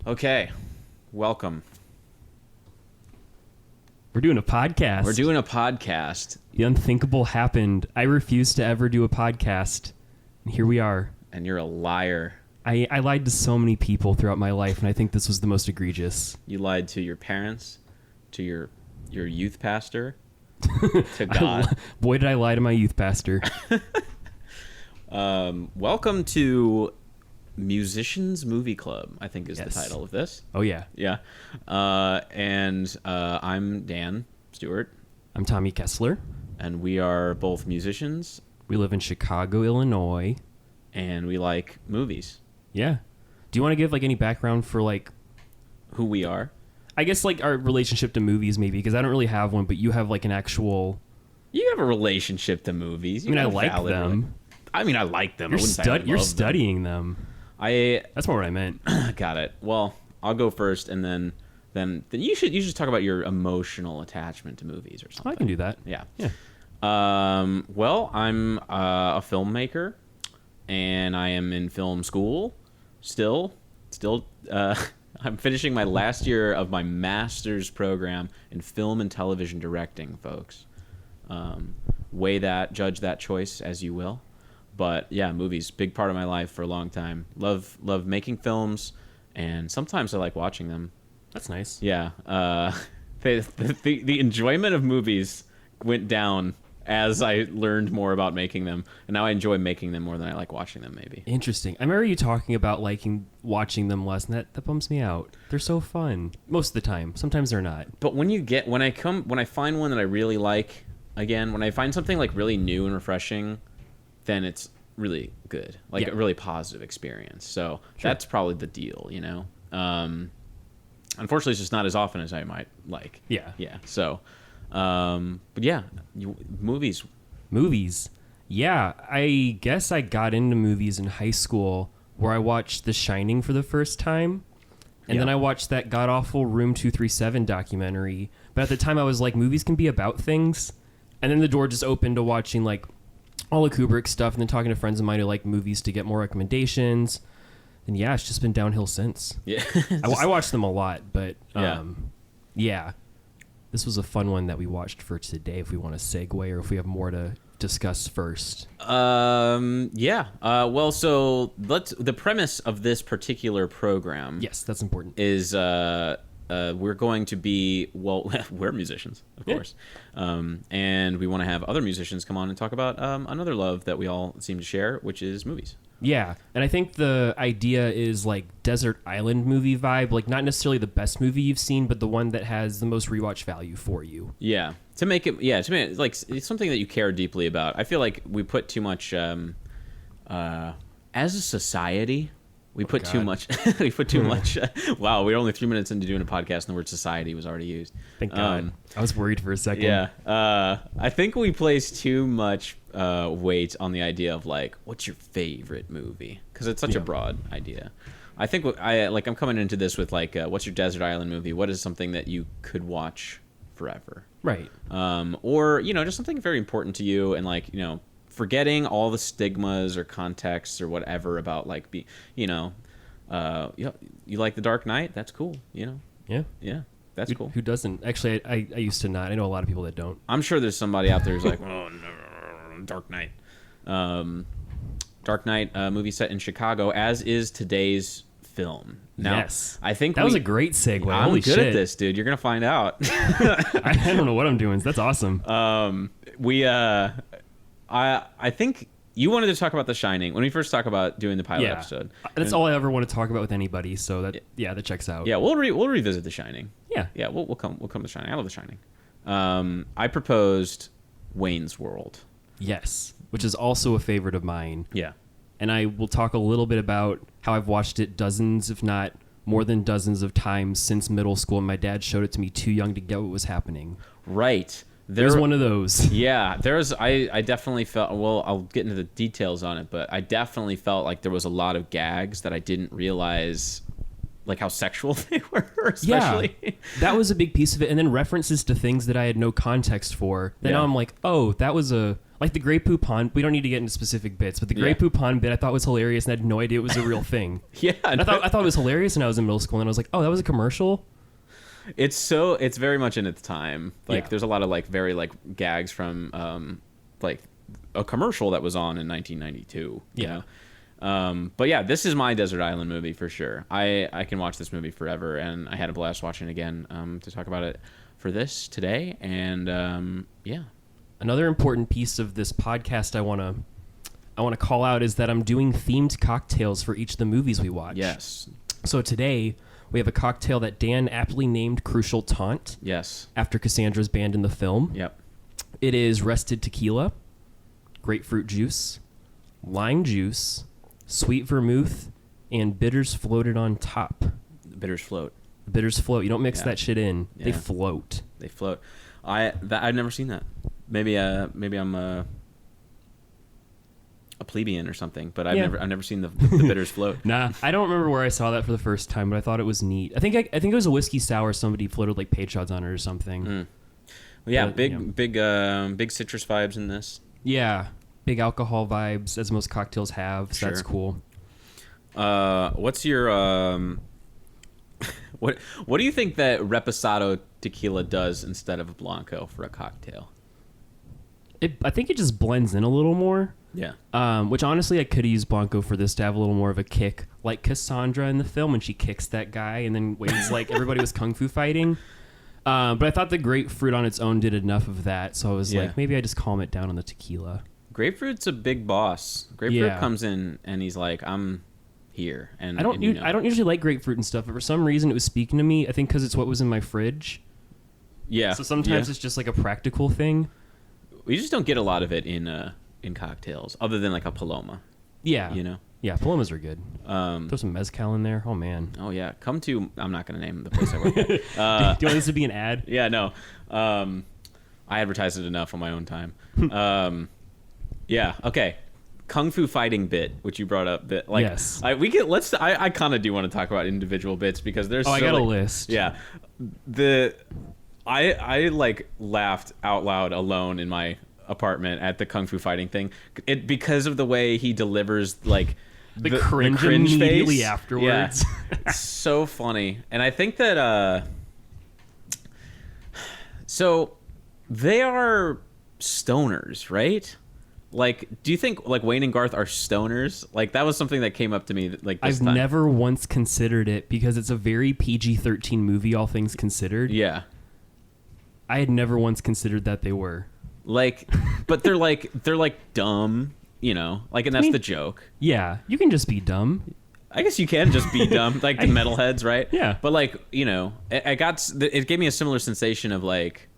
Okay, welcome. We're doing a podcast. We're doing a podcast. The unthinkable happened. I refused to ever do a podcast, and here we are. And you're a liar. I lied to so many people throughout my life, and I think this was the most egregious. You lied to your parents, to your youth pastor, to God. Boy, did I lie to my youth pastor. Welcome to Musicians Movie Club, I think is the title of this. Oh, yeah. Yeah. I'm Dan Stewart. I'm Tommy Kessler. And we are both musicians. We live in Chicago, Illinois. And we like movies. Yeah. Do you want to give any background for who we are? I guess our relationship to movies maybe, because I don't really have one, but you have an actual... You have a relationship to movies. I like them. I like them. You're studying them. That's more what I meant. Got it. Well, I'll go first, and then you should talk about your emotional attachment to movies or something. I can do that. Yeah. Yeah. Well, I'm a filmmaker, and I am in film school still. I'm finishing my last year of my master's program in film and television directing, folks. Judge that choice as you will. But yeah, movies, big part of my life for a long time. Love making films, and sometimes I like watching them. That's nice. Yeah. The enjoyment of movies went down as I learned more about making them, and now I enjoy making them more than I like watching them, maybe. Interesting. I remember you talking about liking watching them less, and that bums me out. They're so fun most of the time. Sometimes they're not. But when I find one that I really like, again, when I find something really new and refreshing, then it's really good, a really positive experience. So That's probably the deal, Unfortunately, it's just not as often as I might like. Yeah. Yeah. So, but yeah, movies. Movies. Yeah, I guess I got into movies in high school where I watched The Shining for the first time. And then I watched that god-awful Room 237 documentary. But at the time I was like, movies can be about things. And then the door just opened to watching all the Kubrick stuff, and then talking to friends of mine who like movies to get more recommendations. And yeah, it's just been downhill since. Yeah. I watched them a lot, but yeah. This was a fun one that we watched for today, if we want to segue or if we have more to discuss first. Yeah. Well, so the premise of this particular program. Yes, that's important. Is we're going to be, we're musicians, of course. And we want to have other musicians come on and talk about another love that we all seem to share, which is movies. Yeah, and I think the idea is desert island movie vibe, not necessarily the best movie you've seen, but the one that has the most rewatch value for you. Yeah, to make it it's something that you care deeply about. I feel like we put too much, as a society, we put too much. Wow, we're only 3 minutes into doing a podcast, and the word "society" was already used. Thank God. I was worried for a second. Yeah, I think we place too much weight on the idea of what's your favorite movie, because it's such a broad idea. I think I'm coming into this with what's your desert island movie? What is something that you could watch forever? Right. Or just something very important to you, and forgetting all the stigmas or contexts or whatever about you like The Dark Knight? That's cool. Yeah. Yeah. That's cool. Who doesn't? Actually, I used to not. I know a lot of people that don't. I'm sure there's somebody out there who's like, oh, no, Dark Knight. Dark Knight movie set in Chicago, as is today's film. Now, yes. I think that was a great segue. I'm Holy good shit. at this, dude. You're going to find out. I don't know what I'm doing. That's awesome. I think you wanted to talk about The Shining when we first talked about doing the pilot episode. That's all I ever want to talk about with anybody. So that checks out. Yeah, we'll revisit The Shining. Yeah, we'll come to The Shining. I love The Shining. I proposed Wayne's World. Yes, which is also a favorite of mine. Yeah, and I will talk a little bit about how I've watched it dozens, if not more than dozens of times since middle school, and my dad showed it to me too young to get what was happening. Right. There's one of those. Yeah, I definitely felt, I'll get into the details on it, but I definitely felt like there was a lot of gags that I didn't realize how sexual they were, especially. Yeah, that was a big piece of it. And then references to things that I had no context for. Then now I'm like, oh, that was a Like the Grey Poupon, we don't need to get into specific bits, but the Grey Poupon bit I thought was hilarious and I had no idea it was a real thing. Yeah. I thought it was hilarious when I was in middle school and I was like, oh, that was a commercial? It's very much in its time. Like there's a lot of like very like gags from like a commercial that was on in 1992. You know? But yeah, this is my desert island movie for sure. I can watch this movie forever, and I had a blast watching it again to talk about it for this today. And yeah. Another important piece of this podcast I want to call out is that I'm doing themed cocktails for each of the movies we watch. Yes. So today we have a cocktail that Dan aptly named Crucial Taunt. Yes. After Cassandra's band in the film. Yep. It is rested tequila, grapefruit juice, lime juice, sweet vermouth, and bitters floated on top. Bitters float. Bitters float. You don't mix that shit in. Yeah. They float. They float. I've never seen that. Maybe I'm a plebeian or something, but I've never seen the bitters float. Nah, I don't remember where I saw that for the first time, but I thought it was neat. I think it was a whiskey sour. Somebody floated like page shots on it or something. Well, yeah, big citrus vibes in this. Yeah, big alcohol vibes as most cocktails have. So that's cool. What's your what do you think that Reposado tequila does instead of Blanco for a cocktail? I think it just blends in a little more. Yeah. Which honestly, I could have used Blanco for this to have a little more of a kick, like Cassandra in the film when she kicks that guy and then waits like everybody was kung fu fighting. But I thought the grapefruit on its own did enough of that, so I was like, maybe I just calm it down on the tequila. Grapefruit's a big boss. Grapefruit comes in and he's like, I'm here. And I don't usually like grapefruit and stuff, but for some reason it was speaking to me. I think because it's what was in my fridge. Yeah. So sometimes it's just like a practical thing. We just don't get a lot of it in cocktails, other than like a Paloma. Yeah. You know? Yeah, Palomas are good. Throw some mezcal in there. Oh, man. Oh, yeah. Come to... I'm not going to name the place I work at. Do you want this to be an ad? Yeah, no. I advertised it enough on my own time. Yeah, okay. Kung Fu fighting bit, which you brought up. That, like, yes. I kind of do want to talk about individual bits because there's I got a list. Yeah. I like laughed out loud alone in my apartment at the Kung Fu fighting thing. Because of the way he delivers like the cringe immediately face afterwards. Yeah. So funny. And I think that so they are stoners, right? Like, do you think like Wayne and Garth are stoners? Like, that was something that came up to me like this time. I've never once considered it because it's a very PG-13 movie, all things considered. Yeah. I had never once considered that they were. Like, but they're like dumb, you know? Like, and that's the joke. Yeah, you can just be dumb. I guess you can just be dumb, like the metalheads, right? Yeah. But like, you know, it gave me a similar sensation of like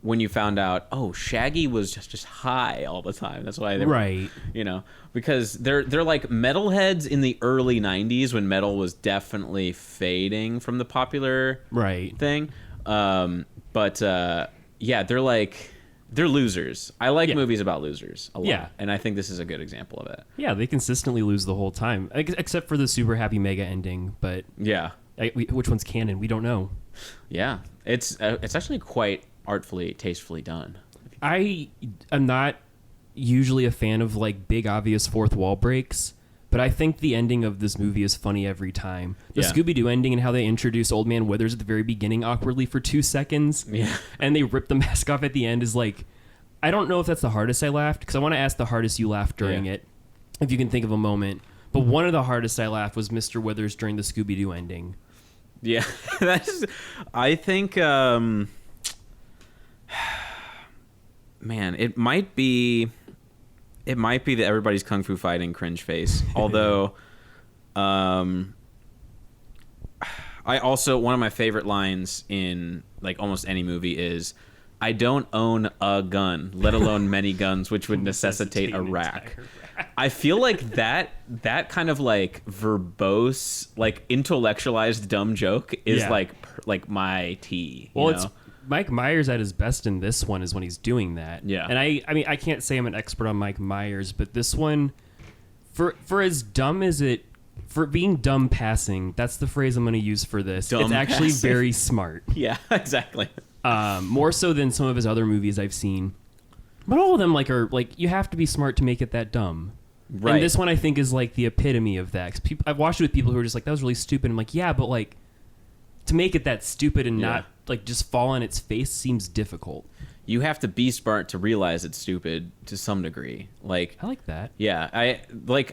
when you found out, oh, Shaggy was just high all the time. That's why they were, right. You know, because they're like metalheads in the early 90s when metal was definitely fading from the popular thing. But yeah, they're losers. I like movies about losers a lot. Yeah. And I think this is a good example of it. Yeah, they consistently lose the whole time, except for the super happy mega ending. But yeah, which one's canon? We don't know. Yeah, it's actually quite artfully, tastefully done. I am not usually a fan of like big obvious fourth wall breaks, but I think the ending of this movie is funny every time. The Scooby-Doo ending and how they introduce Old Man Withers at the very beginning awkwardly for 2 seconds. Yeah. And they rip the mask off at the end is like, I don't know if that's the hardest I laughed, because I want to ask the hardest you laughed during it, if you can think of a moment. But one of the hardest I laughed was Mr. Withers during the Scooby-Doo ending. Yeah. I think, man, it might be that everybody's kung fu fighting cringe face. Although, I also, one of my favorite lines in like almost any movie is, I don't own a gun, let alone many guns, which would necessitate a rack. I feel like that kind of like verbose, like intellectualized dumb joke is like my tea. Well, it's Mike Myers at his best in this one is when he's doing that. Yeah. And I mean, I can't say I'm an expert on Mike Myers, but this one, for as dumb as it, for being dumb passing, that's the phrase I'm going to use for this. Dumb it's actually passing. Very smart. Yeah, exactly. More so than some of his other movies I've seen. But all of them are you have to be smart to make it that dumb. Right. And this one I think is like the epitome of that. 'Cause I've watched it with people who are just like, that was really stupid. I'm like, yeah, but like to make it that stupid and not like just fall on its face seems difficult. You have to be smart to realize it's stupid to some degree. Like, I like that. Yeah,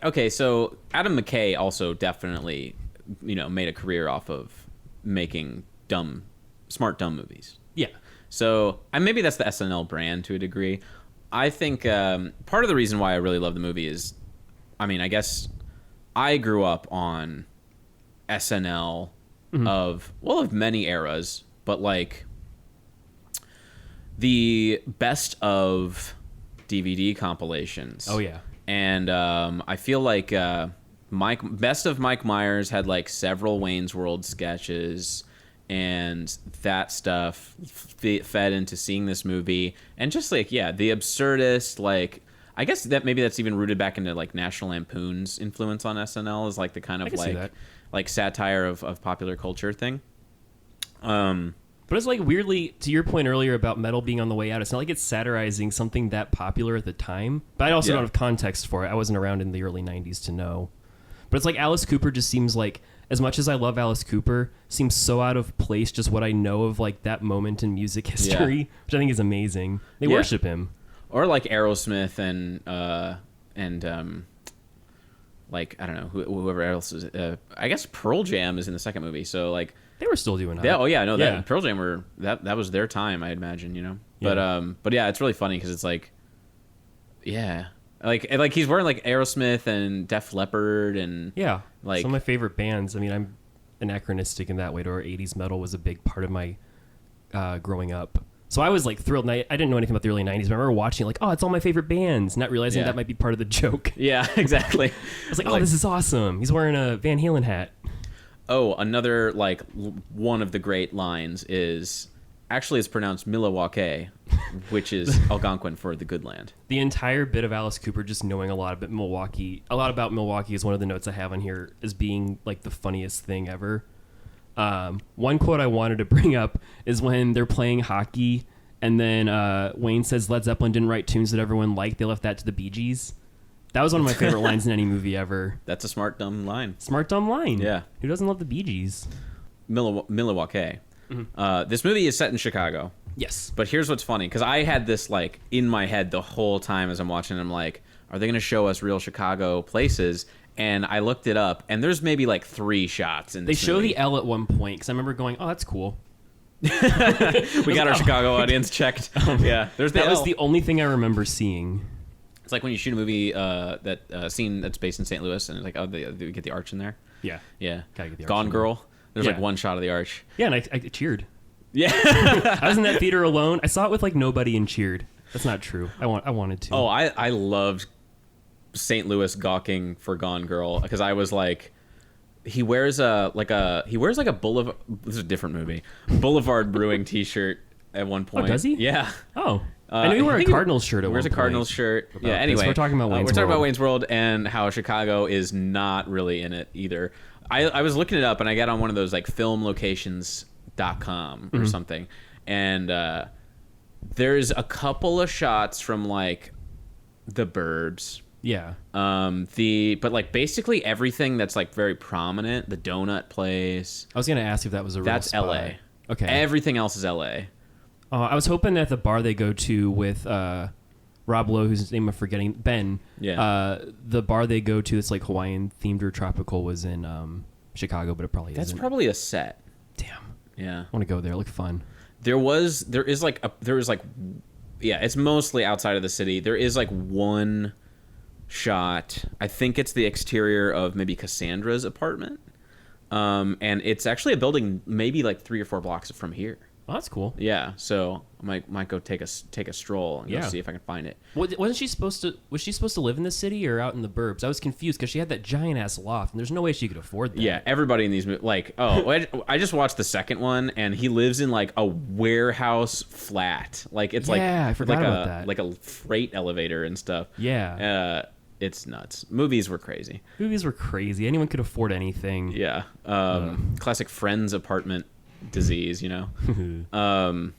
okay, so Adam McKay also definitely, made a career off of making smart dumb movies. Yeah. So, and maybe that's the SNL brand to a degree. I think part of the reason why I really love the movie is, I guess I grew up on SNL of many eras, but like the best of DVD compilations. Oh yeah. And I feel like Best of Mike Myers had like several Wayne's World sketches, and that stuff fed into seeing this movie, and just like the absurdist, like I guess that maybe that's even rooted back into like National Lampoon's influence on SNL, is like the kind of like satire of popular culture thing. But it's like weirdly, to your point earlier about metal being on the way out, it's not like it's satirizing something that popular at the time. But I also don't have context for it. I wasn't around in the early 90s to know. But it's like Alice Cooper just seems like, as much as I love Alice Cooper, seems so out of place just what I know of like that moment in music history, which I think is amazing. They worship him. Or like Aerosmith and like, I don't know, whoever else is. I guess Pearl Jam is in the second movie, so like... They were still doing that. Yeah, that Pearl Jam that was their time, I imagine, But yeah, it's really funny because it's like, like he's wearing like Aerosmith and Def Leppard and like some of my favorite bands. I'm anachronistic in that way, to where 80s metal was a big part of my growing up. So I was like thrilled, and I didn't know anything about the early 90s, but I remember watching like, oh, it's all my favorite bands, not realizing that might be part of the joke. Yeah, exactly. I was like, oh, this is awesome. He's wearing a Van Halen hat. Oh, another, like, one of the great lines is, actually it's pronounced Milwaukee, which is Algonquin for the good land. The entire bit of Alice Cooper just knowing a lot about Milwaukee is one of the notes I have on here as being, like, the funniest thing ever. One quote I wanted to bring up is when they're playing hockey, and then Wayne says Led Zeppelin didn't write tunes that everyone liked. They left that to the Bee Gees. That was one of my favorite lines in any movie ever. That's a smart, dumb line. Smart, dumb line. Yeah. Who doesn't love the Bee Gees? Milwaukee. This movie is set in Chicago. Yes. But here's what's funny, because I had this, like, in my head the whole time as I'm watching. I'm like, are they going to show us real Chicago places? And I looked it up, and there's maybe, like, 3 shots in this They show movie. the L at one point, because I remember going, oh, that's cool. We got our Chicago audience checked. Yeah. There's the That L. was the only thing I remember seeing. It's like when you shoot a movie scene that's based in St. Louis, and it's like, oh, they get the arch in there. Yeah. Yeah. Gotta get the arch Gone in there. Girl. There's like one shot of the arch. Yeah, and I cheered. Yeah. I was in that theater alone. I saw it with like nobody and cheered. That's not true. I wanted to. Oh, I loved St. Louis gawking for Gone Girl, because I was like, he wears a Boulevard. This is a different movie. Boulevard Brewing T-shirt at one point. Oh, does he? Yeah. Oh. I know he wore a Cardinals shirt at one point. Wears a Cardinals shirt. Yeah, anyway. We're talking about Wayne's World. We're talking about Wayne's World and how Chicago is not really in it either. I was looking it up, and I got on one of those like filmlocations.com or something, and there's a couple of shots from like the Burbs. Yeah. But like basically everything that's like very prominent, the donut place. I was gonna ask if that was a real That's spot. L.A. Okay. Everything else is L.A. I was hoping that the bar they go to with Rob Lowe, whose name I'm forgetting, Ben. Yeah. The bar they go to that's like Hawaiian themed or tropical was in Chicago, but it probably That's isn't. probably a set. Damn. Yeah. I want to go there. It looked fun. It's mostly outside of the city. There is like one shot. I think it's the exterior of maybe Cassandra's apartment. And it's actually a building maybe like 3 or 4 blocks from here. Oh, that's cool. Yeah, so I might go take a stroll and go see if I can find it. Was she supposed to live in the city or out in the burbs? I was confused because she had that giant ass loft, and there's no way she could afford that. Yeah, everybody in these I just watched the second one, and he lives in like a warehouse flat. Like it's I forgot about that. Like a freight elevator and stuff. Yeah. It's nuts. Movies were crazy. Anyone could afford anything. Yeah. Classic Friends apartment disease, Yeah, and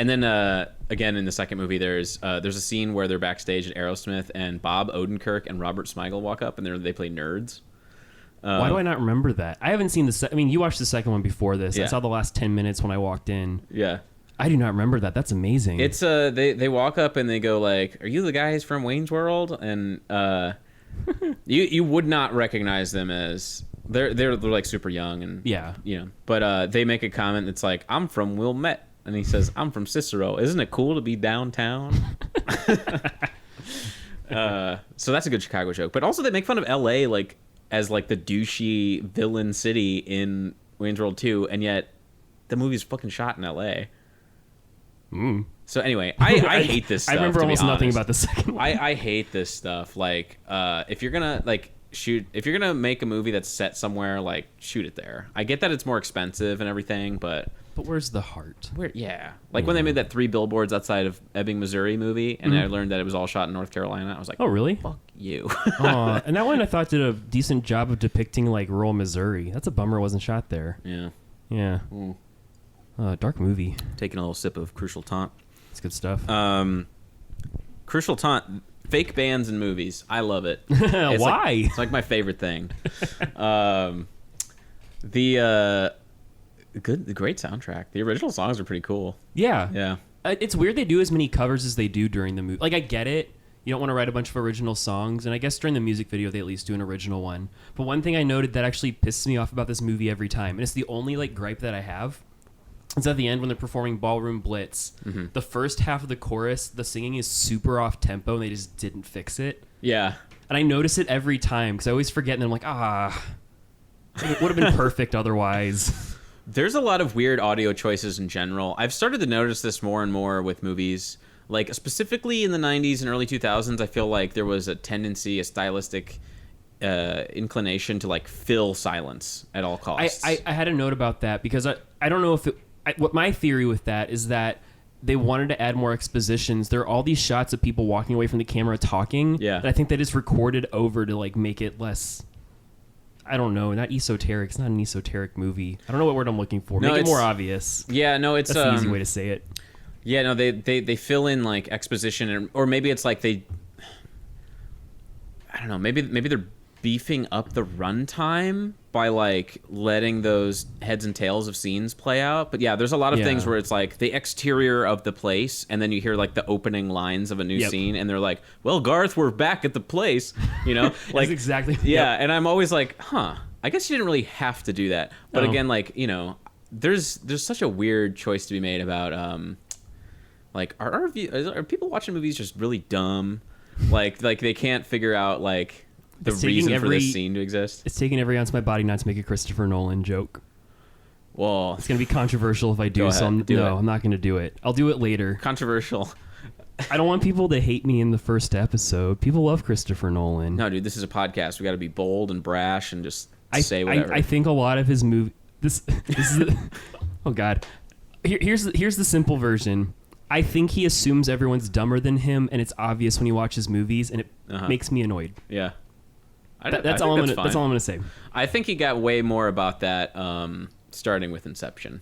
then again in the second movie, there's a scene where they're backstage at Aerosmith, and Bob Odenkirk and Robert Smigel walk up, and they play nerds. Why do I not remember that? I haven't seen the. I mean, you watched the second one before this. Yeah. I saw the last 10 minutes when I walked in. Yeah. I do not remember that. That's amazing. It's they walk up and they go like, "Are you the guys from Wayne's World?" And you would not recognize them as they're like super young and but they make a comment that's like, "I'm from Wilmette," and he says, "I'm from Cicero. Isn't it cool to be downtown?" So that's a good Chicago joke. But also they make fun of L.A. like as like the douchey villain city in Wayne's World 2, and yet the movie's fucking shot in L.A. So anyway, I hate this stuff. I remember to be almost nothing honest. about the second one. I hate this stuff. Like, if you're gonna if you're gonna make a movie that's set somewhere, like, shoot it there. I get that it's more expensive and everything, but where's the heart? when they made that 3 Billboards Outside of Ebbing, Missouri movie, and I learned that it was all shot in North Carolina, I was like, oh really? Fuck you. And that one I thought did a decent job of depicting like rural Missouri. That's a bummer it wasn't shot there. Yeah. Dark movie. Taking a little sip of Crucial Taunt. It's good stuff. Crucial Taunt, fake bands in movies. I love it. Why? It's like my favorite thing. The great soundtrack. The original songs are pretty cool. Yeah. It's weird they do as many covers as they do during the movie. Like, I get it. You don't want to write a bunch of original songs, and I guess during the music video they at least do an original one. But one thing I noted that actually pisses me off about this movie every time, and it's the only like gripe that I have, is at the end when they're performing Ballroom Blitz, the first half of the chorus, the singing is super off tempo, and they just didn't fix it. Yeah. And I notice it every time because I always forget, and then I'm like, it would have been perfect otherwise. There's a lot of weird audio choices in general. I've started to notice this more and more with movies. Like, specifically in the 90s and early 2000s, I feel like there was a tendency, a stylistic inclination to, like, fill silence at all costs. I had a note about that because I don't know if what my theory with that is that they wanted to add more expositions. There are all these shots of people walking away from the camera talking. Yeah. And I think that is recorded over to, like, make it less... I don't know, not esoteric. It's not an esoteric movie. I don't know what word I'm looking for. No, Make it more obvious. Yeah, no, it's... That's the easy way to say it. Yeah, no, they fill in, like, exposition, or maybe it's like I don't know, maybe they're beefing up the runtime by, like, letting those heads and tails of scenes play out. But yeah, there's a lot of things where it's like the exterior of the place, and then you hear, like, the opening lines of a new scene, and they're like, "Well, Garth, we're back at the place," you know? Like, That's exactly. Yeah, and I'm always like, I guess you didn't really have to do that. But again, like, you know, there's such a weird choice to be made about, like, are people watching movies just really dumb? Like they can't figure out, like, the reason for this scene to exist? It's taking every ounce of my body not to make a Christopher Nolan joke. Well, It's going to be controversial if I do, so I'm not going to do it. I'll do it later. Controversial. I don't want people to hate me in the first episode. People love Christopher Nolan. No, dude, this is a podcast. We got to be bold and brash and just say whatever. I think a lot of his movie... This is... oh, God. Here's the simple version. I think he assumes everyone's dumber than him, and it's obvious when he watches movies, and it makes me annoyed. Yeah. That's all I'm going to say. I think he got way more about that starting with Inception.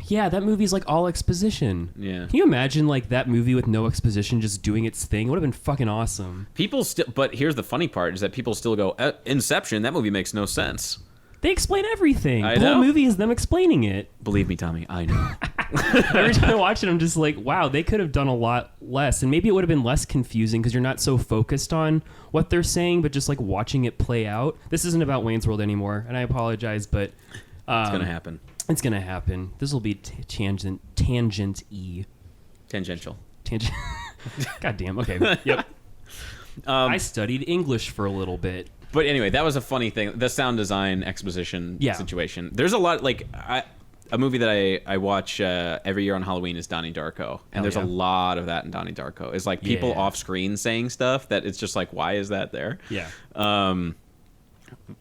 Yeah, that movie's like all exposition. Yeah. Can you imagine like that movie with no exposition just doing its thing? It would have been fucking awesome. People still... But here's the funny part, is that people still go, Inception, that movie makes no sense. They explain everything. I The know. whole movie is them explaining it. Believe me, Tommy, I know. Every time I watch it, I'm just like, wow, they could have done a lot less. And maybe it would have been less confusing because you're not so focused on what they're saying, but just like watching it play out. This isn't about Wayne's World anymore, and I apologize, but... It's going to happen. It's going to happen. This will be tangent-y. Tangential. Tangent. God damn. Okay. Yep. I studied English for a little bit. But anyway, that was a funny thing. The sound design exposition situation. There's a lot, like, a movie that I watch every year on Halloween is Donnie Darko. And there's a lot of that in Donnie Darko. It's like people off screen saying stuff that it's just like, why is that there? Yeah.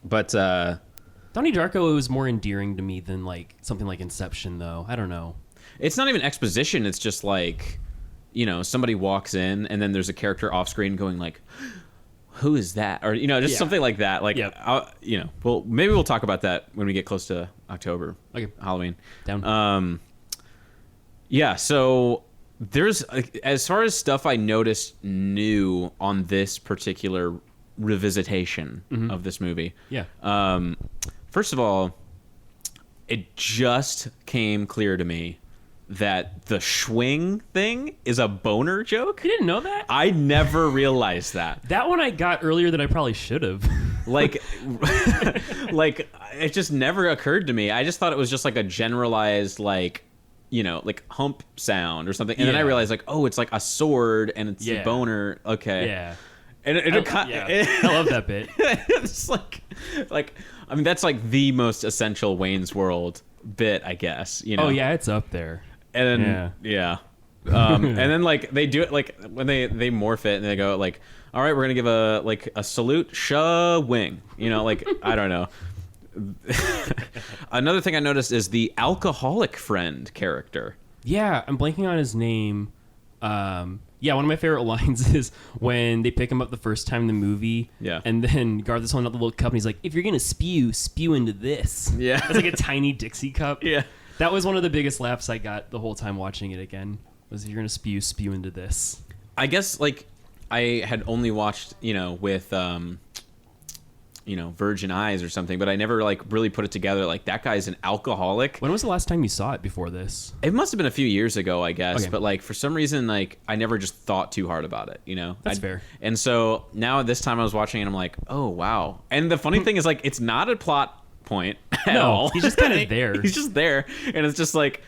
But Donnie Darko was more endearing to me than like something like Inception, though. I don't know. It's not even exposition. It's just like, you know, somebody walks in and then there's a character off screen going like, who is that? Or, you know, just something like that. Like, you know, well, maybe we'll talk about that when we get close to October. Okay. Halloween. Down. Yeah, so There's as far as stuff I noticed new on this particular revisitation of this movie. Yeah. First of all, it just came clear to me that the schwing thing is a boner joke. You didn't know that? I never realized that. That one I got earlier than I probably should have. Like, like it just never occurred to me. I just thought it was just like a generalized, like, you know, like hump sound or something. And then I realized, like, oh, it's like a sword and it's a boner. Okay. Yeah. And I love that bit. It's like, I mean, that's like the most essential Wayne's World bit, I guess. You know? Oh yeah, it's up there. And then, and then like they do it like when they morph it and they go like, all right, we're gonna give a salute, wing. You know, like I don't know. Another thing I noticed is the alcoholic friend character. Yeah, I'm blanking on his name. Yeah, one of my favorite lines is when they pick him up the first time in the movie. Yeah. And then Garth is holding out the little cup and he's like, if you're going to spew into this. Yeah. It's like a tiny Dixie cup. Yeah. That was one of the biggest laughs I got the whole time watching it again, was if you're going to spew into this. I guess, like, I had only watched, you know, with, you know, Virgin Eyes or something, but I never like really put it together. Like that guy's an alcoholic. When was the last time you saw it before this? It must have been a few years ago, I guess. Okay. But like for some reason, like I never just thought too hard about it, you know? That's fair. And so now this time I was watching it, I'm like, oh wow. And the funny thing is like, it's not a plot point at all. He's just kind of there. He's just there. And it's just like,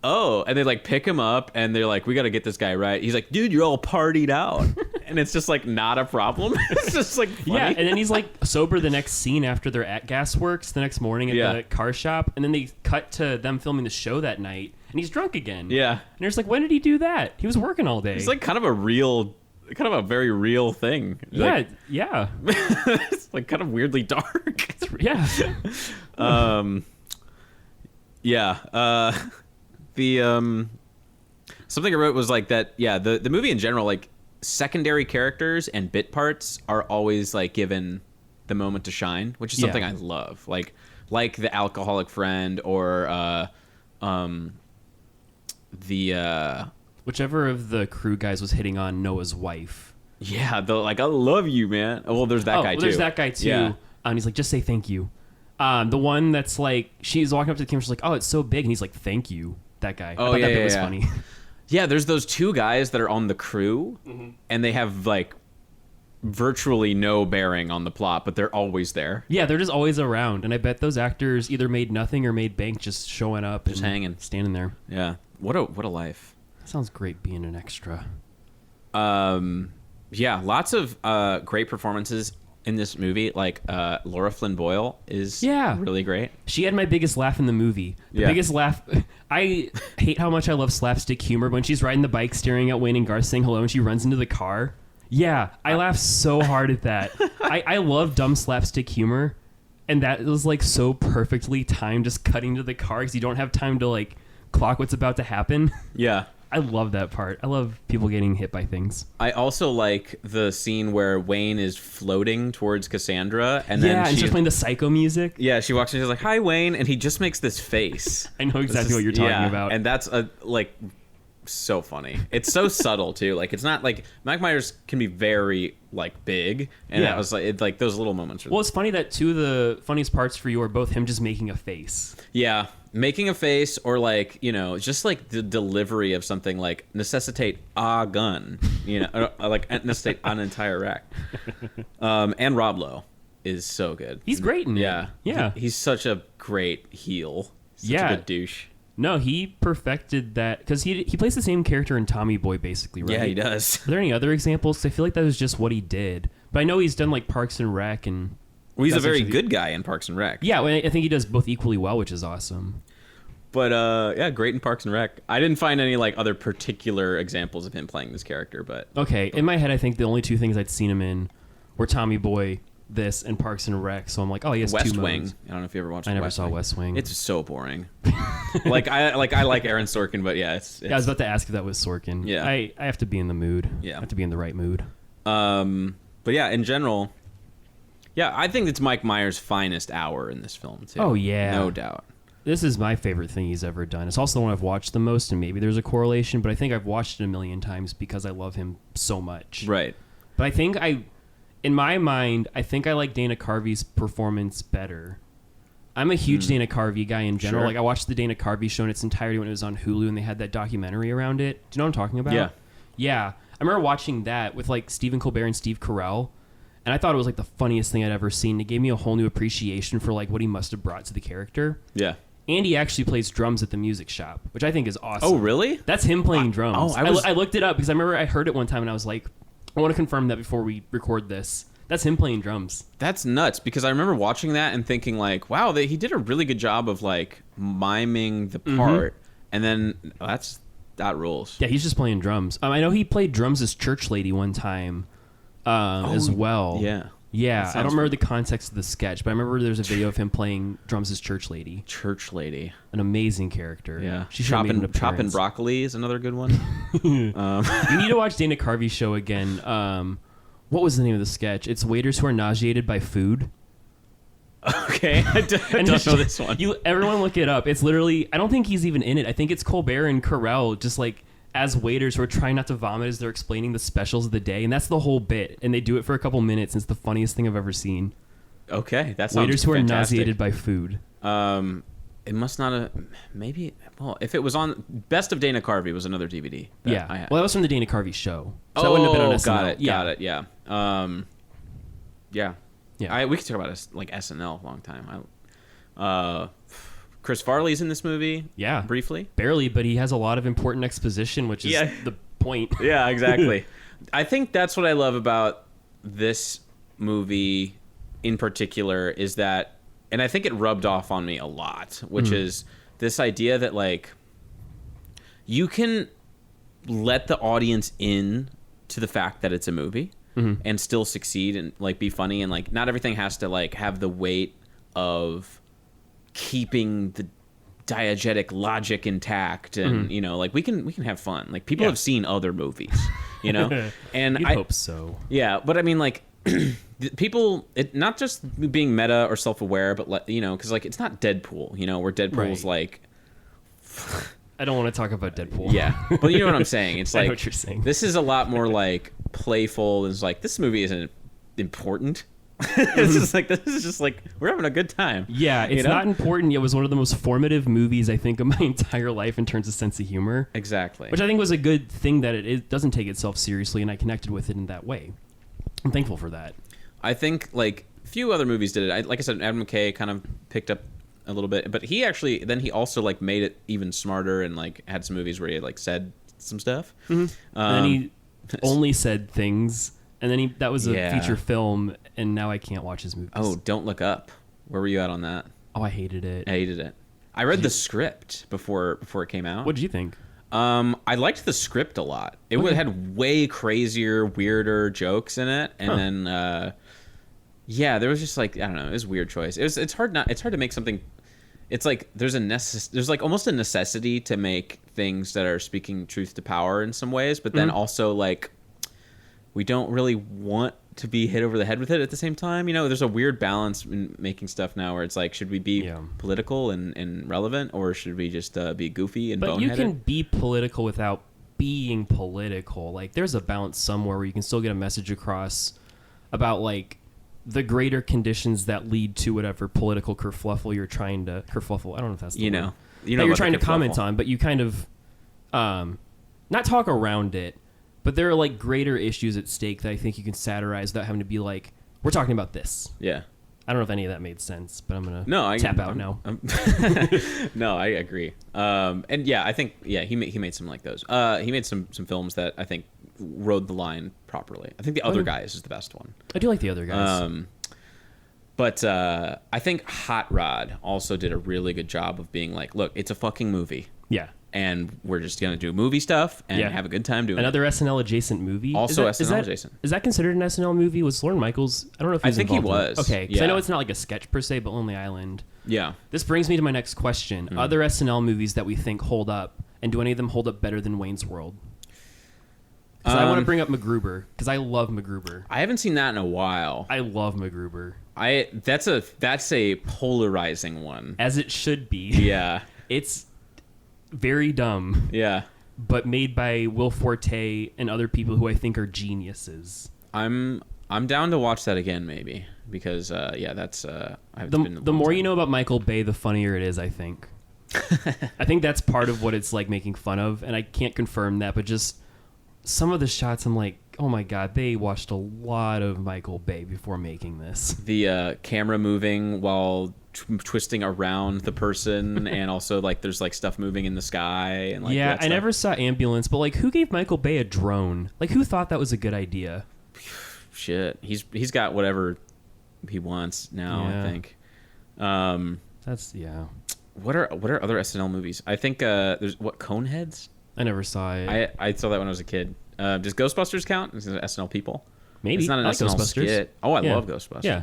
oh, and they like pick him up and they're like, we got to get this guy right. He's like, dude, you're all partied out. And it's just like not a problem. It's just like funny. Yeah, and then he's like sober the next scene after they're at Gasworks the next morning at the car shop. And then they cut to them filming the show that night and he's drunk again. Yeah. And they're just like, when did he do that? He was working all day. It's like kind of a very real thing. Yeah, like, yeah. It's like kind of weirdly dark. Yeah. The something I wrote was like that. Yeah, the movie in general, like secondary characters and bit parts are always like given the moment to shine, which is something I love. Like the alcoholic friend or the whichever of the crew guys was hitting on Noah's wife. Yeah, the like I love you, man. Oh, well, there's that guy too. There's that guy too. Yeah. And he's like, just say thank you. The one that's like she's walking up to the camera, she's like, oh, it's so big, and he's like, thank you. That guy. Oh, I thought that bit was funny. Yeah, there's those two guys that are on the crew, and they have like virtually no bearing on the plot, but they're always there. Yeah, they're just always around, and I bet those actors either made nothing or made bank just showing up, just hanging, standing there. Yeah, what a life. That sounds great being an extra. Yeah, lots of great performances in this movie. Like Laura Flynn Boyle is really great. She had my biggest laugh in the movie. The biggest laugh. I hate how much I love slapstick humor. When she's riding the bike staring at Wayne and Garth saying hello and she runs into the car. Yeah, I laugh so hard at that. I love dumb slapstick humor, and that was like so perfectly timed, just cutting to the car because you don't have time to like clock what's about to happen. Yeah. I love that part. I love people getting hit by things. I also like the scene where Wayne is floating towards Cassandra, and then she's playing the psycho music. Yeah, she walks in, she's like, "Hi, Wayne," and he just makes this face. I know exactly what you're talking about, and that's like so funny. It's so subtle too. Like it's not like Mike Myers can be very like big, and that was like those little moments. Well, it's funny that two of the funniest parts for you are both him just making a face. Yeah. Making a face, or like, you know, just like the delivery of something like necessitate a gun, you know, or like necessitate an entire rack. And Rob Lowe is so good. He's great in it. Yeah. He's such a great heel. Such a good douche. No, he perfected that because he plays the same character in Tommy Boy, basically, right? Yeah, he does. Are there any other examples? I feel like that was just what he did. But I know he's done like Parks and Rec and... Well, he's a very good guy in Parks and Rec. Yeah, I think he does both equally well, which is awesome. But yeah, great in Parks and Rec. I didn't find any like other particular examples of him playing this character, but okay. In my head, I think the only two things I'd seen him in were Tommy Boy, this, and Parks and Rec. So I'm like, oh, he has West two Wing. modes. I don't know if you ever watched. I never saw West Wing. It's so boring. I like Aaron Sorkin, but yeah, it's yeah. I was about to ask if that was Sorkin. Yeah, I have to be in the mood. Yeah, I have to be in the right mood. But yeah, in general. Yeah, I think it's Mike Myers' finest hour in this film, too. Oh, yeah. No doubt. this is my favorite thing he's ever done. It's also the one I've watched the most, and maybe there's a correlation, but I think I've watched it a million times because I love him so much. Right. But I think in my mind, I think I like Dana Carvey's performance better. I'm a huge Dana Carvey guy in general. Sure. Like, I watched the Dana Carvey show in its entirety when it was on Hulu, and they had that documentary around it. Do you know what I'm talking about? Yeah. Yeah. I remember watching that with, like, Stephen Colbert and Steve Carell, and I thought it was, like, the funniest thing I'd ever seen. It gave me a whole new appreciation for, like, what he must have brought to the character. Yeah. And he actually plays drums at the music shop, which I think is awesome. Oh, really? That's him playing drums. Oh, I looked it up because I remember I heard it one time, and I was like, I want to confirm that before we record this. That's him playing drums. That's nuts, because I remember watching that and thinking, like, wow, he did a really good job of, like, miming the part, and then that rules. Yeah, he's just playing drums. I know he played drums as Church Lady one time as well. Yeah. Yeah, I don't remember the context of the sketch, but I remember there's a video of him playing drums as Church Lady. Church Lady. An amazing character. Yeah. She should have made an appearance. Chopping broccoli is another good one. You need to watch Dana Carvey's show again. What was the name of the sketch? It's waiters who are nauseated by food. Okay, I don't know this one. Everyone look it up. It's literally, I don't think he's even in it. I think it's Colbert and Carell just like as waiters who are trying not to vomit as they're explaining the specials of the day, and that's the whole bit. And they do it for a couple minutes. And it's the funniest thing I've ever seen. Okay, that sounds waiters who fantastic. are nauseated by food. It must not have. Maybe. Well, if it was on Best of Dana Carvey was another DVD. Yeah. I had. Well, that was from the Dana Carvey show. So that wouldn't have been on SNL. Got it. Yeah. Yeah. Yeah. We could talk about like SNL a long time. Chris Farley's in this movie. Yeah. Briefly. Barely, but he has a lot of important exposition, which is the point. Yeah, exactly. I think that's what I love about this movie in particular is that, and I think it rubbed off on me a lot, which is this idea that like you can let the audience in to the fact that it's a movie and still succeed and like be funny, and like not everything has to like have the weight of keeping the diegetic logic intact, and you know, like we can have fun. Like people have seen other movies, you know, and I hope so. Yeah, but I mean, like people, it not just being meta or self-aware, but like, you know, because like it's not Deadpool, you know, where Deadpool's like. I don't want to talk about Deadpool. Yeah, but you know what I'm saying. It's like I know what you're saying. This is a lot more like playful. It's like this movie isn't important. It's just like this is just like we're having a good time. Yeah, it's not important. It was one of the most formative movies I think of my entire life in terms of sense of humor. Exactly. Which I think was a good thing that it doesn't take itself seriously, and I connected with it in that way. I'm thankful for that. I think like a few other movies did it. Like I said, Adam McKay kind of picked up a little bit, but he also like made it even smarter and like had some movies where he like said some stuff. And then he only said things, and then that was a feature film, and now I can't watch his movies. Oh, Don't Look Up. Where were you at on that? Oh, I hated it. I hated it. I read the script before it came out. What did you think? I liked the script a lot. It had way crazier, weirder jokes in it, and then there was just like I don't know, it was a weird choice. It's hard to make something. It's like there's like almost a necessity to make things that are speaking truth to power in some ways, but then also like we don't really want to be hit over the head with it at the same time. You know, there's a weird balance in making stuff now where it's like, should we be political and relevant, or should we just be goofy and boneheaded? But you can be political without being political. Like, there's a balance somewhere where you can still get a message across about, like, the greater conditions that lead to whatever political kerfluffle you're trying to... Kerfluffle, I don't know if that's the word. That you're trying to comment on, but you kind of... not talk around it, but there are like greater issues at stake that I think you can satirize without having to be like, we're talking about this. Yeah. I don't know if any of that made sense, but I'm going to tap out now. No, I agree. And yeah, I think, he made some like those. He made some films that I think rode the line properly. I think The Other Guys is the best one. I do like The Other Guys. But I think Hot Rod also did a really good job of being like, look, it's a fucking movie. Yeah. And we're just going to do movie stuff and have a good time doing Another SNL adjacent movie. Also SNL adjacent. Is that considered an SNL movie? Was Lorne Michaels? I don't know if he's involved. I think he was. Okay, because I know it's not like a sketch per se, but Lonely Island. Yeah. This brings me to my next question. Other SNL movies that we think hold up, and do any of them hold up better than Wayne's World? Because I want to bring up MacGruber, because I love MacGruber. I haven't seen that in a while. I love MacGruber. That's a polarizing one. As it should be. Yeah. It's very dumb. Yeah. But made by Will Forte and other people who I think are geniuses. I'm down to watch that again, maybe, because that's the more you know about Michael Bay, the funnier it is, I think. I think that's part of what it's like making fun of, and I can't confirm that, but just some of the shots, I'm like, oh my god, they watched a lot of Michael Bay before making this. The camera moving while twisting around the person, and also like there's like stuff moving in the sky, and like I never saw Ambulance, but like who gave Michael Bay a drone? Like who thought that was a good idea? Shit, he's got whatever he wants now. I think. That's What are other SNL movies? I think there's Coneheads. I never saw it. I saw that when I was a kid. Does Ghostbusters count? Is it an SNL people? Maybe it's not an SNL skit. Oh, I love Ghostbusters. Yeah.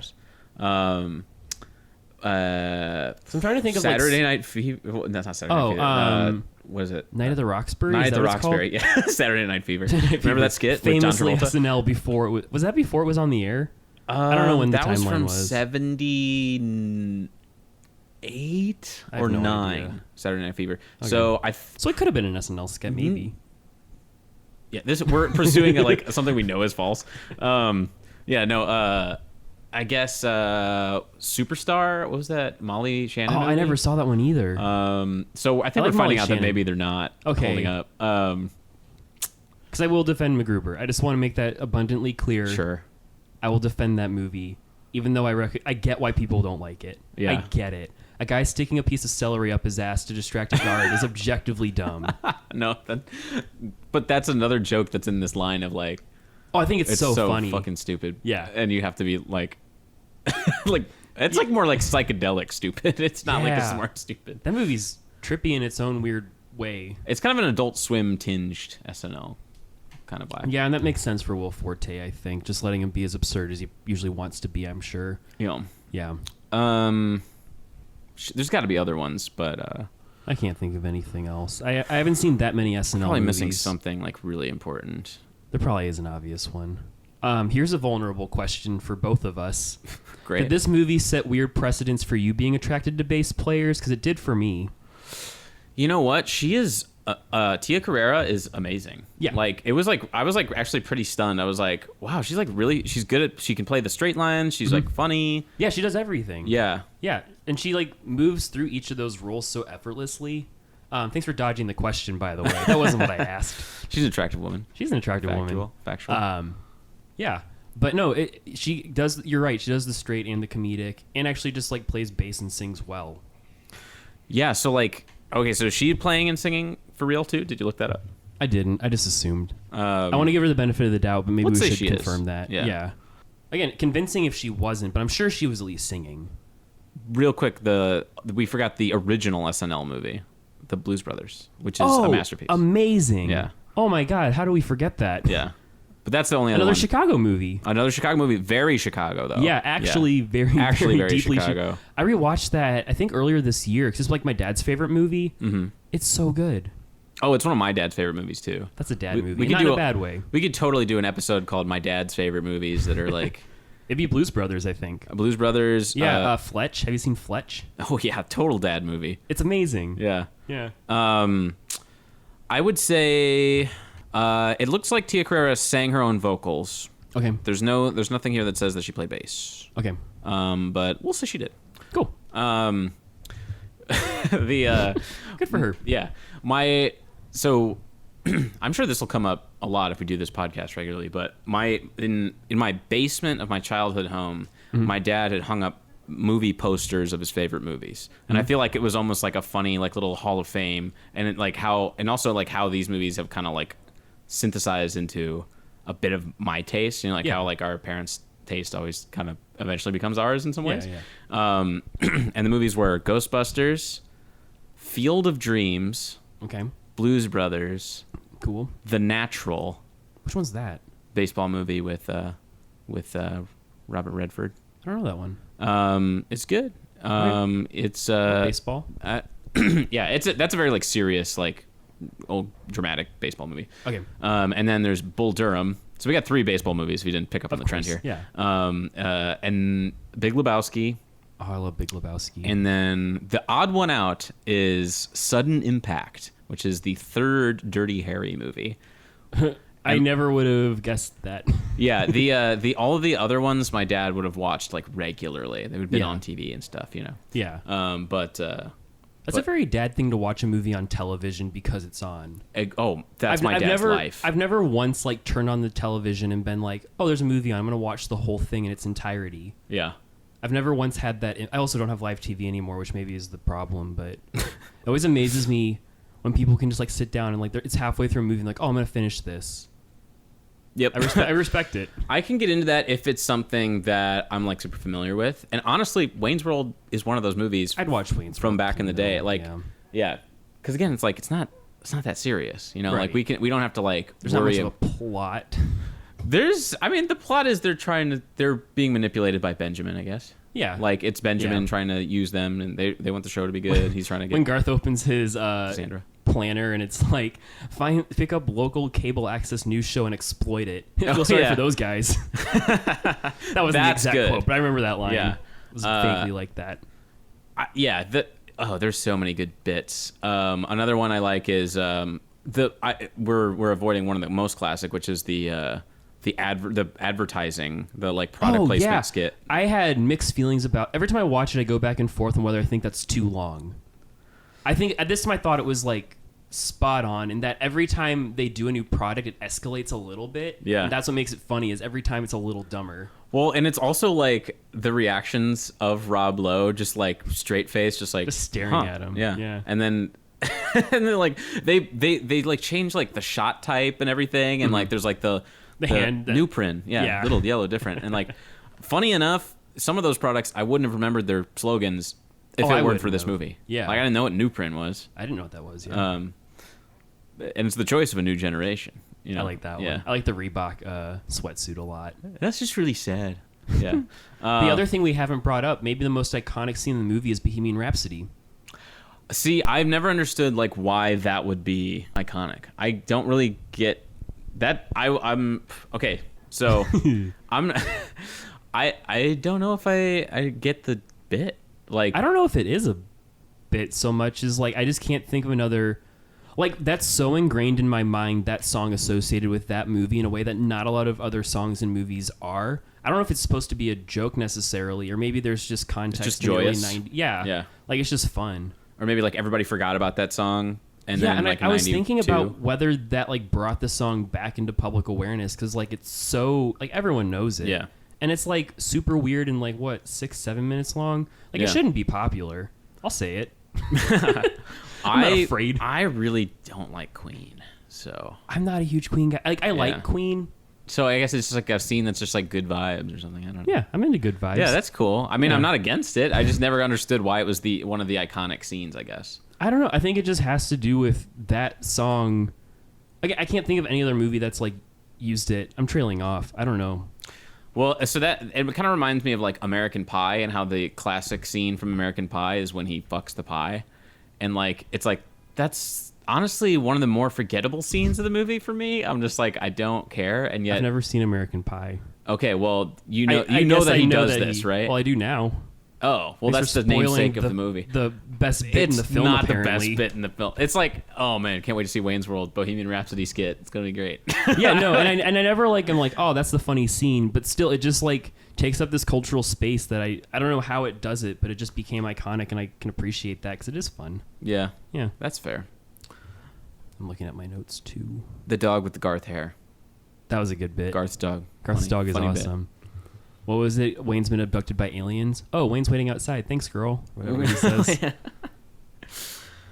So I'm trying to think of Saturday Night Fever. Well, that's not Saturday Night Fever. What is it? Night of the Roxbury. Night of the Roxbury. Yeah, Saturday Night Fever. Remember that skit? Famously with John Travolta? SNL before it was that before it was on the air? I don't know when the timeline was. That was from 78 or no 9. Idea. Saturday Night Fever. Okay. So it could have been an SNL skit, maybe. Yeah, we're pursuing like something we know is false. I guess Superstar. What was that? Molly Shannon. Oh, movie? I never saw that one either. So I think we're finding out that maybe they're not holding up. Because I will defend MacGruber. I just want to make that abundantly clear. Sure. I will defend that movie, even though I get why people don't like it. Yeah. I get it. A guy sticking a piece of celery up his ass to distract a guard is objectively dumb. No, but that's another joke that's in this line of like. Oh, I think it's so funny. Fucking stupid. Yeah. And you have to be like, it's like more like psychedelic stupid. It's not like a smart stupid. That movie's trippy in its own weird way. It's kind of an Adult Swim tinged SNL kind of vibe. Yeah, and that makes sense for Will Forte, I think. Just letting him be as absurd as he usually wants to be, I'm sure. Yeah. Yeah. There's got to be other ones, but I can't think of anything else. I haven't seen that many SNL probably movies. missing something like really important. There probably is an obvious one. Here's a vulnerable question for both of us. Great. Did this movie set weird precedents for you being attracted to bass players? Because it did for me. You know what? She is... Tia Carrera is amazing. Yeah. Like, it was like... I was like actually pretty stunned. I was like, wow, she's like really... She's good at... She can play the straight lines. She's like funny. Yeah, she does everything. Yeah. Yeah, and she like moves through each of those roles so effortlessly. Thanks for dodging the question, by the way. That wasn't what I asked. She's an attractive woman. She's an attractive woman. Factual. Yeah, but no, she does. You're right. She does the straight and the comedic, and actually just like plays bass and sings well. Yeah. So like, okay, so is she playing and singing for real too? Did you look that up? I didn't. I just assumed. I want to give her the benit of the doubt, but maybe we should confirm that. Yeah. Again, convincing if she wasn't, but I'm sure she was at least singing. Real quick, we forgot the original SNL movie, The Blues Brothers, which is a masterpiece. Amazing. Yeah. Oh my God, how do we forget that? Yeah. But that's the only other Another one. Chicago movie. Another Chicago movie. Very Chicago, though. Yeah, actually very deeply Chicago. I rewatched that, I think, earlier this year, because it's like my dad's favorite movie. Mm-hmm. It's so good. Oh, it's one of my dad's favorite movies, too. That's a dad movie. Not in a bad way. We could totally do an episode called My Dad's Favorite Movies that are like... It'd be Blues Brothers, I think. Blues Brothers. Yeah, Fletch. Have you seen Fletch? Oh, yeah. Total dad movie. It's amazing. Yeah. Yeah. I would say... it looks like Tia Carrera sang her own vocals. Okay. There's nothing here that says that she played bass. Okay. But we'll say she did. Cool. Good for her. Yeah. So I'm sure this will come up a lot if we do this podcast regularly, but in my basement of my childhood home, my dad had hung up movie posters of his favorite movies, and I feel like it was almost like a funny like little Hall of Fame, and also how these movies have kind of like synthesized into a bit of my taste, how like our parents' taste always kind of eventually becomes ours in some ways. And the movies were Ghostbusters, Field of Dreams, okay, Blues Brothers, cool, The Natural. Which one's that? Baseball movie with Robert Redford. I don't know that one. It's good. It's baseball. Yeah, that's a very like serious like old dramatic baseball movie. Okay. And then there's Bull Durham, So we got 3 baseball movies if you didn't pick up on the trend here. Yeah. And Big Lebowski. Oh, I love Big Lebowski. And then the odd one out is Sudden Impact, which is the 3rd Dirty Harry movie. I never would have guessed that. Yeah, the all of the other ones my dad would have watched like regularly. They would have been on TV and stuff, you know. Yeah. That's a very dad thing to watch a movie on television because it's on. That's my dad's life. I've never once like turned on the television and been like, oh, there's a movie on. I'm going to watch the whole thing in its entirety. Yeah. I've never once had that. I also don't have live TV anymore, which maybe is the problem. But it always amazes me when people can just like sit down and like it's halfway through a movie and like, oh, I'm going to finish this. Yep. I respect it. I can get into that if it's something that I'm like super familiar with. And honestly, Wayne's World is one of those movies. I'd watch Wayne's from World back in the day. Like, yeah. Because again, it's like it's not that serious, you know. Right. Like we don't have to like There's worry. not much of a plot. The plot is they're being manipulated by Benjamin, I guess. Yeah. Like it's Benjamin trying to use them, and they want the show to be good. He's trying to get when Garth opens his Sandra planner and it's like pick up local cable access news show and exploit it. I feel sorry for those guys. That wasn't the exact quote, but I remember that line. Yeah. It was vaguely like that. There's so many good bits. Another one I like is we're avoiding one of the most classic, which is the advertising, the like product placement skit. I had mixed feelings about every time I watch it. I go back and forth on whether I think that's too long. I think at this time I thought it was like spot on, in that every time they do a new product, it escalates a little bit. Yeah, and that's what makes it funny. Is every time it's a little dumber. Well, and it's also like the reactions of Rob Lowe, just like straight face, just staring at him. Yeah. And then like they like change like the shot type and everything, and like there's like the hand new print, little yellow different, and like funny enough, some of those products I wouldn't have remembered their slogans if it weren't for this movie. Yeah, like I didn't know what new print was. I didn't know what that was. Yeah. And it's the choice of a new generation. You know? I like that one. I like the Reebok sweatsuit a lot. That's just really sad. Yeah. The other thing we haven't brought up, maybe the most iconic scene in the movie, is Bohemian Rhapsody. See, I've never understood like why that would be iconic. I don't really get that. I'm okay. So I don't know if I get the bit. Like I don't know if it is a bit so much as like I just can't think of another. Like, that's so ingrained in my mind, that song associated with that movie, in a way that not a lot of other songs and movies are. I don't know if it's supposed to be a joke necessarily, or maybe there's just context. It's just joyous. Yeah. Like, it's just fun. Or maybe, like, everybody forgot about that song. And then, like, I was thinking about whether that, like, brought the song back into public awareness, because, like, it's so... Like, everyone knows it. Yeah. And it's, like, super weird and, like, 6-7 minutes long? Like, it shouldn't be popular. I'll say it. I'm not afraid. I really don't like Queen, so I'm not a huge Queen guy. Like I like Queen, so I guess it's just like a scene that's just like good vibes or something. I don't know. Yeah, I'm into good vibes. Yeah, that's cool. I mean, I'm not against it. I just never understood why it was one of the iconic scenes, I guess. I don't know. I think it just has to do with that song. I can't think of any other movie that's like used it. I'm trailing off. I don't know. Well, so that it kind of reminds me of like American Pie, and how the classic scene from American Pie is when he fucks the pie. And, like, it's like, that's honestly one of the more forgettable scenes of the movie for me. I'm just like, I don't care. And yet... I've never seen American Pie. Okay, well, you know that he does this, right? Well, I do now. Oh, well, that's the namesake of the movie. The best bit in the film, not apparently. the best bit in the film. It's like, oh, man, can't wait to see Wayne's World Bohemian Rhapsody skit. It's going to be great. Yeah, no, and I never, like, I'm like, oh, that's the funny scene. But still, it just, like... takes up this cultural space that I don't know how it does it, but it just became iconic, and I can appreciate that because it is fun. Yeah, yeah, that's fair. I'm looking at my notes too. The dog with the Garth hair. That was a good bit. Garth's dog. Garth's dog is awesome. Bit. What was it? Wayne's been abducted by aliens. Oh, Wayne's waiting outside. Thanks, girl. Whatever he says. Yeah.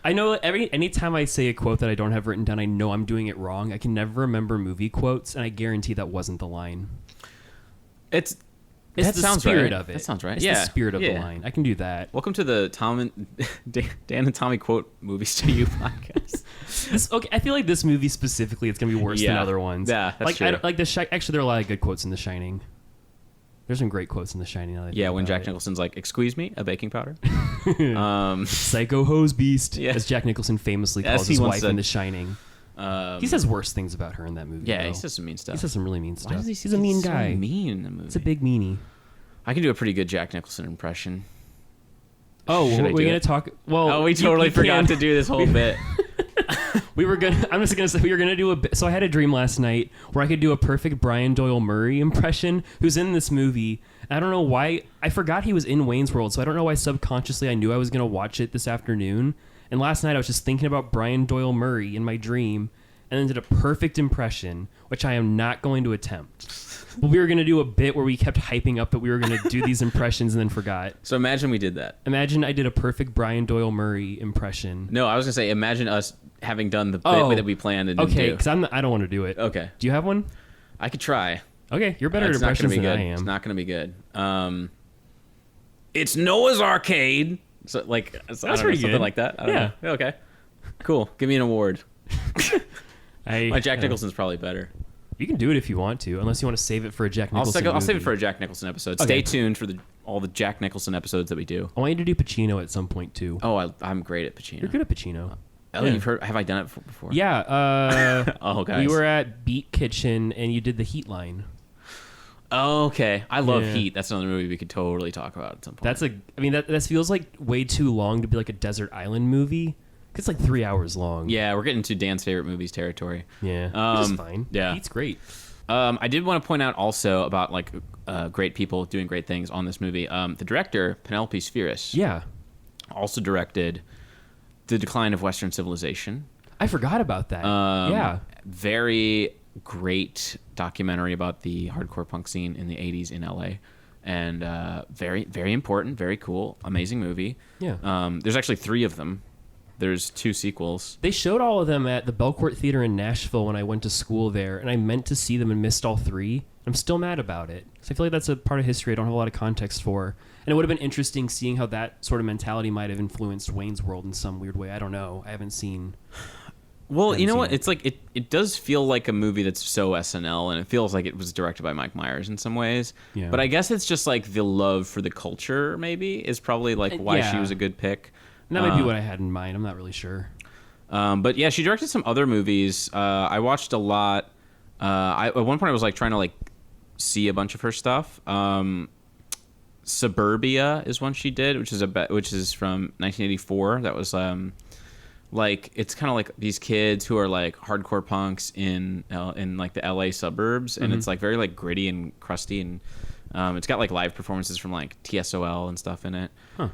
I know anytime I say a quote that I don't have written down, I know I'm doing it wrong. I can never remember movie quotes, and I guarantee that wasnwasn't the line. It's the spirit of it. That sounds right. It's the spirit of the line. I can do that. Welcome to the Dan and Tommy quote movies to you podcast. I feel like this movie specifically, it's gonna be worse than other ones. Yeah, that's true. Actually, there are a lot of good quotes in The Shining. There's some great quotes in The Shining. When Jack Nicholson's like, "Excuse me, a baking powder." Psycho hose beast, as Jack Nicholson famously calls his wife in The Shining. He says worse things about her in that movie. Yeah, though. he says some mean stuff. He says some really mean stuff. Why does he He's a mean guy. So mean in the movie. He's a big meanie. I can do a pretty good Jack Nicholson impression. Oh, Should I we're do gonna it? talk. Well, Oh, we totally forgot to do this whole bit. I'm just gonna say we were gonna do a bit. So I had a dream last night where I could do a perfect Brian Doyle Murray impression, who's in this movie. I don't know why. I forgot he was in Wayne's World, so I don't know why subconsciously I knew I was gonna watch it this afternoon. And last night I was just thinking about Brian Doyle Murray in my dream, and then did a perfect impression, which I am not going to attempt. But we were going to do a bit where we kept hyping up that we were going to do these impressions and then forgot. So imagine we did that. Imagine I did a perfect Brian Doyle Murray impression. No, I was going to say, imagine us having done the bit that we planned and didn't okay, do. because I don't want to do it. Okay. Do you have one? I could try. Okay, you're better at It's not impressions gonna be than good. I am. It's not going to be good. It's Noah's Arcade. So, like, That's I don't know, pretty something good. like that. I don't Yeah. know. Okay. Cool. Give me an award. My Jack yeah. Nicholson's probably better. You can do it if you want to, unless you want to save it for a Jack Nicholson I'll save it movie. for a Jack Nicholson episode. Okay. Stay tuned for all the Jack Nicholson episodes that we do. I want you to do Pacino at some point too. Oh, I'm great at Pacino. You're good at Pacino. Oh, Yeah. you've heard? Have I done it before? Yeah. Oh, guys. We were at Beat Kitchen and you did the Heat line. Oh, okay. I love Yeah. Heat. That's another movie we could totally talk about at some point. That feels like way too long to be like a desert island movie. It's like 3 hours long. Yeah, we're getting to Dan's favorite movies territory. Yeah. Which is fine. yeah. Heat's great. I did want to point out also about like great people doing great things on this movie. The director, Penelope Spheris, Yeah. also directed The Decline of Western Civilization. I forgot about that. Yeah. Very great documentary about the hardcore punk scene in the 80s in LA. And very, very important, very cool, amazing movie. Yeah. There's actually 3 of them. There's 2 sequels. They showed all of them at the Belcourt Theater in Nashville when I went to school there, and I meant to see them and missed all 3. I'm still mad about it. So I feel like that's a part of history I don't have a lot of context for. And it would have been interesting seeing how that sort of mentality might have influenced Wayne's World in some weird way. I don't know. I haven't seen... Well, you know seen what? it. It's like it does feel like a movie that's so SNL, and it feels like it was directed by Mike Myers in some ways. Yeah. But I guess it's just like the love for the culture, maybe, is probably like why she Yeah. was a good pick. And that might be what I had in mind. I'm not really sure. But yeah, she directed some other movies. I watched a lot. At one point, I was like trying to like see a bunch of her stuff. Suburbia is one she did, which is from 1984. That was like it's kind of like these kids who are like hardcore punks in like the LA suburbs, and it's like very like gritty and crusty, and it's got like live performances from like TSOL and stuff in it. Huh.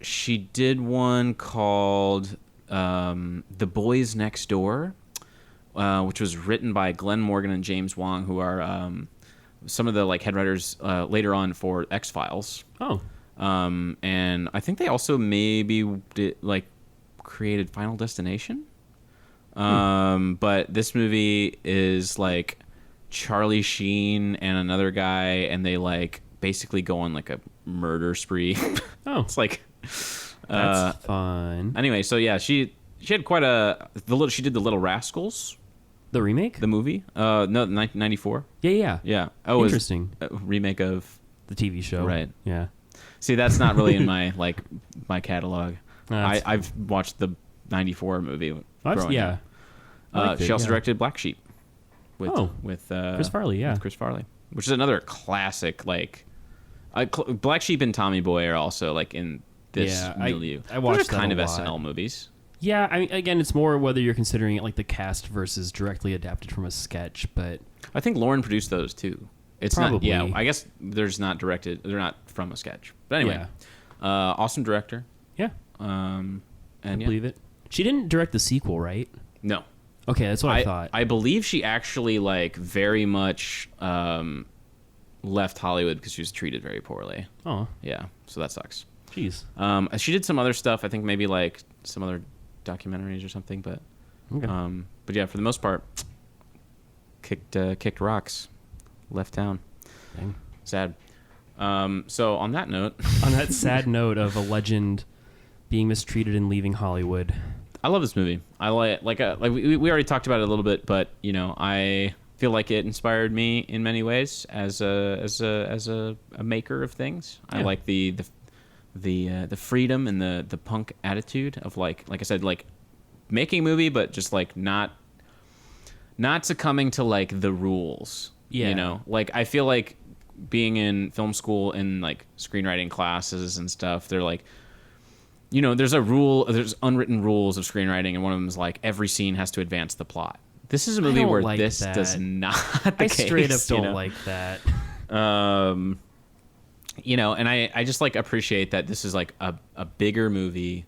She did one called The Boys Next Door, which was written by Glenn Morgan and James Wong, who are some of the like head writers later on for X-Files. Oh. And I think they also maybe did like created Final Destination. But this movie is like Charlie Sheen and another guy, and they like basically go on like a murder spree. Oh. It's like That's fun. anyway, so yeah, she had quite she did The Little Rascals, The remake? the movie. No, 1994. Yeah. Yeah. Oh, Interesting. It was a remake of. The TV show. Right. Yeah. See, that's not really in my my catalog. That's I've watched the 94 movie growing yeah. up. I liked it, She also yeah. directed Black Sheep with Chris Farley, yeah. with Chris Farley, which is another classic. Like Black Sheep and Tommy Boy are also like in this milieu. I watched Those are that kind a of lot. SNL movies. Yeah, I mean, again, it's more whether you're considering it like the cast versus directly adapted from a sketch, but I think Lauren produced those too. It's not. Probably. Yeah, I guess they're not from a sketch. But anyway, awesome director. yeah, And yeah. believe it. She didn't direct the sequel, right? No. Okay, that's what I thought. I believe she actually like very much left Hollywood because she was treated very poorly. Oh, Yeah, so that sucks. jeez. She did some other stuff. I think maybe like some other documentaries or something. But Okay. but yeah, for the most part, kicked rocks, left town. Dang. Sad. So on that note, On that sad note of a legend being mistreated and leaving Hollywood. I love this movie. I like we already talked about it a little bit, but you know, I feel like it inspired me in many ways as a maker of things. I Yeah. like the freedom and the punk attitude of like I said, like making a movie, but just like not succumbing to like the rules. Yeah. You know, like I feel like being in film school and like screenwriting classes and stuff, they're like, you know, there's unwritten rules of screenwriting, and one of them is like every scene has to advance the plot. This is a movie where like this that. does not the I case. straight up don't you know? like that. You know, and I just like appreciate that this is like a bigger movie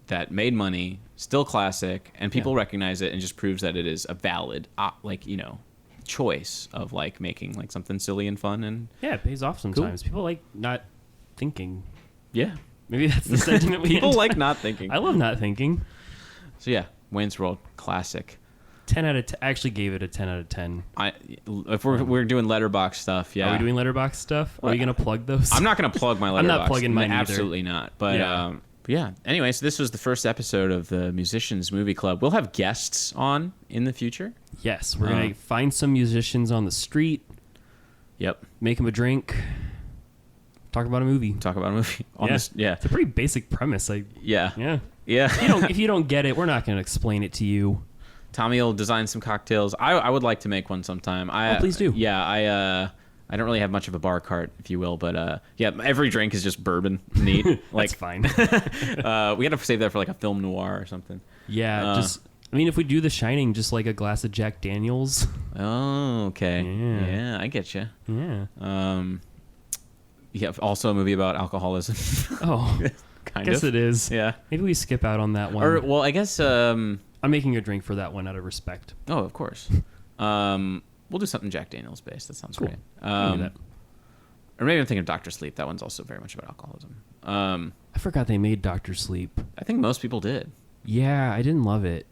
that made money, still classic, and people recognize it, and just proves that it is a valid, like, you know, choice of like making like something silly and fun. And Yeah, it pays off sometimes. People like not thinking. yeah, Maybe that's the sentiment we people like not thinking. I love not thinking. So yeah, Wayne's World, classic. 10 out of 10. I actually gave it a 10 out of 10. If we're doing letterbox stuff, yeah. Are we doing letterbox stuff? Are you going to plug those? I'm not going to plug my letterbox. I'm not plugging mine either. Absolutely not. But yeah. Anyway, so this was the first episode of the Musicians Movie Club. We'll have guests on in the future. Yes, we're going to find some musicians on the street. Yep. Make them a drink. Talk about a movie. Talk about a movie. Yeah. It's a pretty basic premise. Yeah. If you don't get it, we're not going to explain it to you. Tommy will design some cocktails. I would like to make one sometime. Please do. Yeah, I don't really have much of a bar cart, if you will, but yeah, every drink is just bourbon. Neat. Like, That's fine. we got to save that for like a film noir or something. Yeah, if we do The Shining, just like a glass of Jack Daniels. Oh, okay. Yeah, I get you. Yeah. Yeah, also a movie about alcoholism. Oh, kind guess of. it is. Yeah. Maybe we skip out on that one. Or, well, I guess... I'm making a drink for that one out of respect. Oh, of course. We'll do something Jack Daniels based. That sounds great. That. Or maybe I'm thinking of Dr. Sleep. That one's also very much about alcoholism. I forgot they made Dr. Sleep. I think most people did. Yeah, I didn't love it.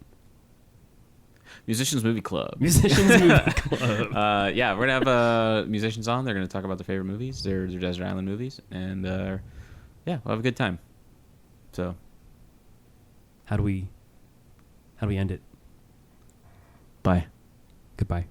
Musicians Movie Club. Musicians Movie Club. Yeah, we're going to have musicians on. They're going to talk about their favorite movies, their Desert Island movies. And, yeah, we'll have a good time. So. How do we end it? Bye. Goodbye.